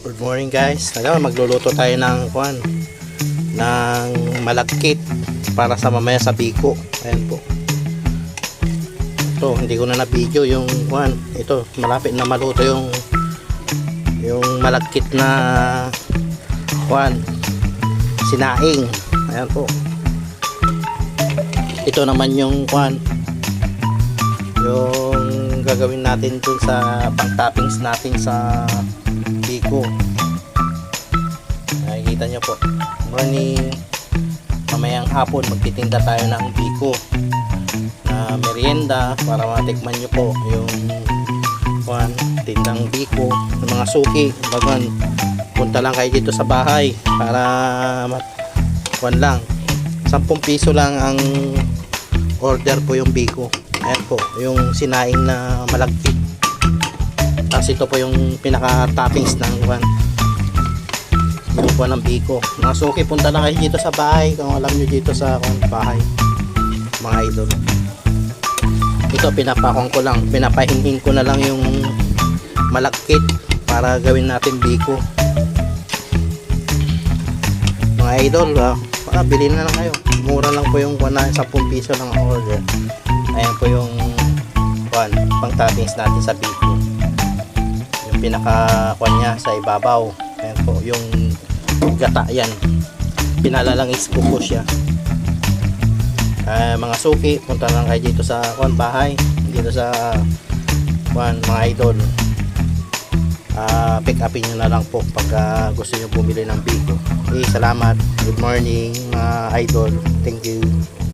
Good morning guys. Ngayon magluluto tayo ng ng malagkit para sa mamaya sa biko. Ayan po. Ito, hindi ko na na-video yung ito, malapit na maluto yung malagkit na sinaing. Ayan po. Ito naman yung yung gagawin natin dun sa pang-toppings natin sa biko. Nakikita nyo po, morning, mamayang hapon magtitinda tayo ng biko na merienda para matikman nyo po yung tindang biko ng mga suki. Bagan, punta lang kayo dito sa bahay para lang 10 piso lang ang order po yung biko. Ayan po yung sinaing na malagkit. Tapos ito po yung pinaka toppings ng yung ng biko. Mga suki, punta na kayo dito sa bahay kung alam nyo dito sa bahay, mga idol. Ito pinapakong ko lang, pinapahinhin ko na lang yung malagkit para gawin natin biko. Mga idol, bilhin na lang kayo, mura lang po yung 10 piso lang ang order. Ayan po yung pang toppings natin sa biko. Pinaka niya sa ibabaw. Ayan po yung gata, yan pinalalangis ko po siya. Mga suki, punta lang kayo dito sa bahay, dito sa mga idol. Pick upin nyo na lang po pag gusto nyo bumili ng biko. Okay, salamat. Good morning mga idol. Thank you.